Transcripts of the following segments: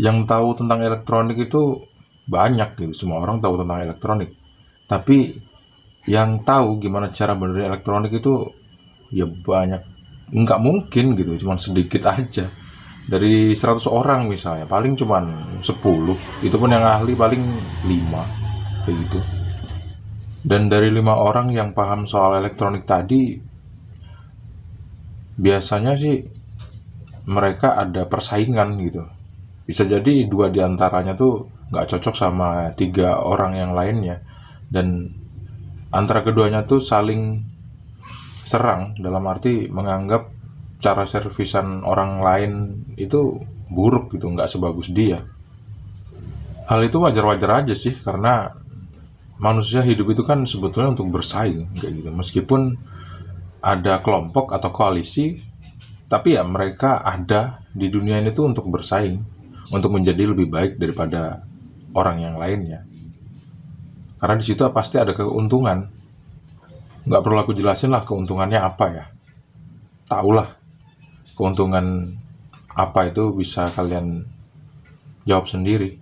Yang tahu tentang elektronik itu banyak gitu, semua orang tahu tentang elektronik. Tapi yang tahu gimana cara benerin elektronik itu ya banyak, nggak mungkin gitu, cuman sedikit aja. Dari 100 orang misalnya, paling cuman 10, itu pun yang ahli paling 5, kayak gitu. Dan dari 5 orang yang paham soal elektronik tadi, biasanya sih mereka ada persaingan gitu. Bisa jadi dua diantaranya tuh nggak cocok sama 3 orang yang lainnya, dan antara keduanya tuh saling serang dalam arti menganggap cara servisan orang lain itu buruk gitu, nggak sebagus dia. Hal itu wajar-wajar aja sih, karena manusia hidup itu kan sebetulnya untuk bersaing kayak gitu. Meskipun ada kelompok atau koalisi, tapi ya mereka ada di dunia ini tuh untuk bersaing, untuk menjadi lebih baik daripada orang yang lainnya. Karena di situ pasti ada keuntungan. Nggak perlu aku jelasin lah keuntungannya apa ya. Tahulah keuntungan apa itu, bisa kalian jawab sendiri.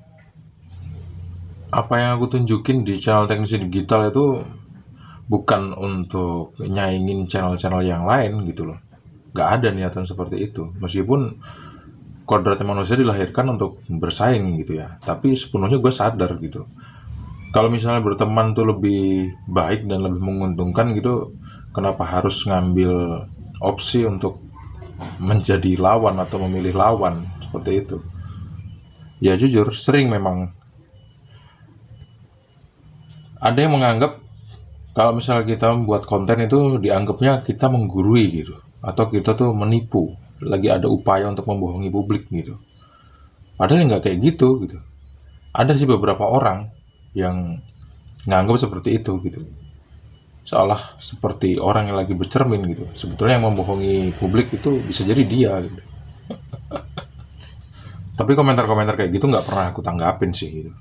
Apa yang aku tunjukin di channel teknisi digital itu bukan untuk nyaingin channel-channel yang lain gitu loh. Nggak ada niatan seperti itu. Meskipun kodratnya manusia dilahirkan untuk bersaing gitu ya. Tapi sepenuhnya gue sadar gitu. Kalau misalnya berteman tuh lebih baik dan lebih menguntungkan gitu, kenapa harus ngambil opsi untuk menjadi lawan atau memilih lawan seperti itu? Ya jujur, sering memang ada yang menganggap kalau misalnya kita membuat konten itu dianggapnya kita menggurui gitu, atau kita tuh menipu, lagi ada upaya untuk membohongi publik gitu. Padahal nggak kayak gitu. Ada sih beberapa orang yang nganggap seperti itu gitu, seolah seperti orang yang lagi bercermin gitu. Sebetulnya yang membohongi publik itu bisa jadi dia gitu. Tapi komentar-komentar kayak gitu nggak pernah aku tanggapin sih gitu.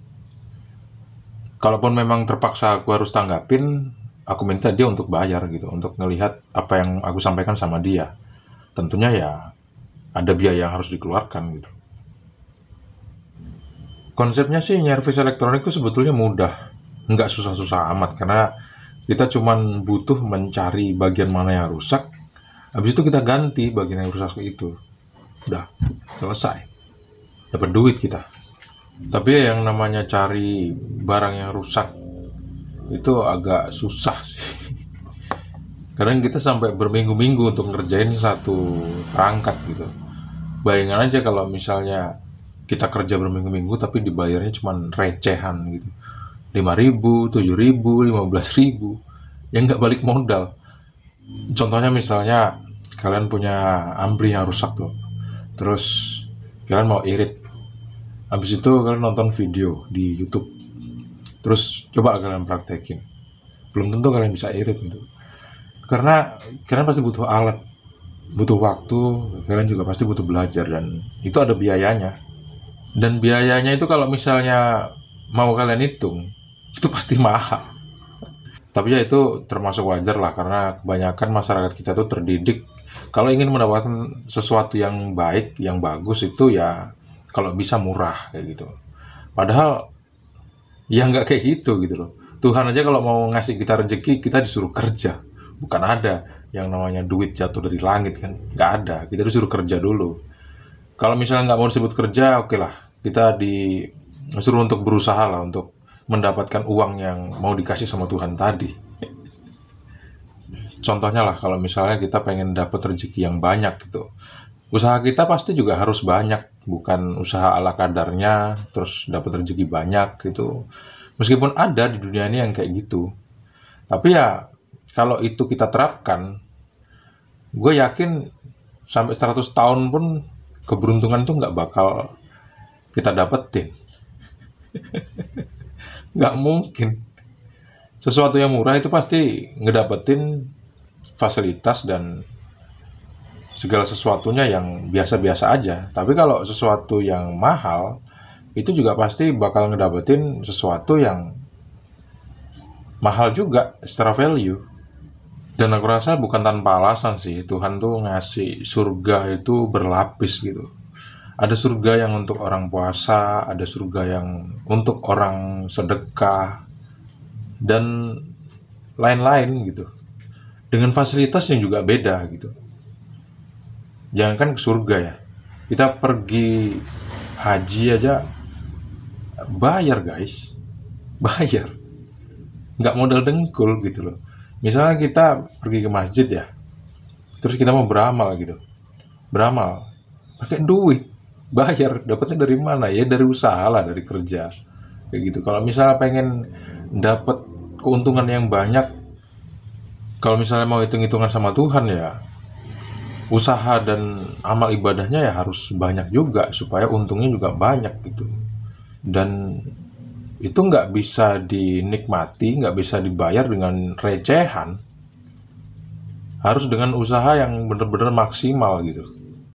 Kalaupun memang terpaksa aku harus tanggapin, aku minta dia untuk bayar gitu, untuk ngelihat apa yang aku sampaikan sama dia. Tentunya ya ada biaya yang harus dikeluarkan gitu. Konsepnya sih nyervis elektronik itu sebetulnya mudah, nggak susah-susah amat, karena kita cuman butuh mencari bagian mana yang rusak, habis itu kita ganti bagian yang rusak itu. Udah, selesai. Dapat duit kita. Tapi ya yang namanya cari barang yang rusak itu agak susah sih. Kadang kita sampai berminggu-minggu untuk ngerjain satu perangkat gitu. Bayangin aja kalau misalnya kita kerja berminggu-minggu tapi dibayarnya cuma recehan gitu. 5.000, 7.000, 15.000, yang nggak balik modal. Contohnya misalnya kalian punya ampli yang rusak tuh, terus kalian mau irit, habis itu kalian nonton video di YouTube, terus coba kalian praktekin, belum tentu kalian bisa irit gitu, karena kalian pasti butuh alat, butuh waktu, kalian juga pasti butuh belajar, dan itu ada biayanya. Dan biayanya itu kalau misalnya mau kalian hitung, itu pasti mahal. Tapi ya itu termasuk wajar lah, karena kebanyakan masyarakat kita tuh terdidik kalau ingin mendapatkan sesuatu yang baik, yang bagus itu ya kalau bisa murah kayak gitu. Padahal ya nggak kayak gitu loh. Tuhan aja kalau mau ngasih kita rezeki, kita disuruh kerja. Bukan ada yang namanya duit jatuh dari langit kan. Nggak ada. Kita disuruh kerja dulu. Kalau misalnya nggak mau disebut kerja, oke lah. Kita disuruh untuk berusaha lah, untuk mendapatkan uang yang mau dikasih sama Tuhan tadi. Contohnya lah, kalau misalnya kita pengen dapat rezeki yang banyak gitu, usaha kita pasti juga harus banyak, bukan usaha ala kadarnya terus dapat rezeki banyak gitu. Meskipun ada di dunia ini yang kayak gitu, tapi ya kalau itu kita terapkan, gue yakin sampai 100 tahun pun keberuntungan tuh nggak bakal kita dapetin. Nggak mungkin. Sesuatu yang murah itu pasti ngedapetin fasilitas dan segala sesuatunya yang biasa-biasa aja. Tapi kalau sesuatu yang mahal, itu juga pasti bakal ngedapetin sesuatu yang mahal juga secara value. Dan aku rasa bukan tanpa alasan sih, Tuhan tuh ngasih surga itu berlapis gitu. Ada surga yang untuk orang puasa, ada surga yang untuk orang sedekah, dan lain-lain gitu. Dengan fasilitas yang juga beda gitu. Jangankan ke surga ya, kita pergi haji aja bayar guys, bayar, nggak modal dengkul gitu loh. Misalnya kita pergi ke masjid ya, terus kita mau beramal gitu, beramal pakai duit, bayar, dapatnya dari mana ya? Dari usaha lah, dari kerja kayak gitu. Kalau misalnya pengen dapat keuntungan yang banyak, kalau misalnya mau hitung-hitungan sama Tuhan ya, usaha dan amal ibadahnya ya harus banyak juga supaya untungnya juga banyak gitu. Dan itu nggak bisa dinikmati, nggak bisa dibayar dengan recehan, harus dengan usaha yang benar-benar maksimal gitu.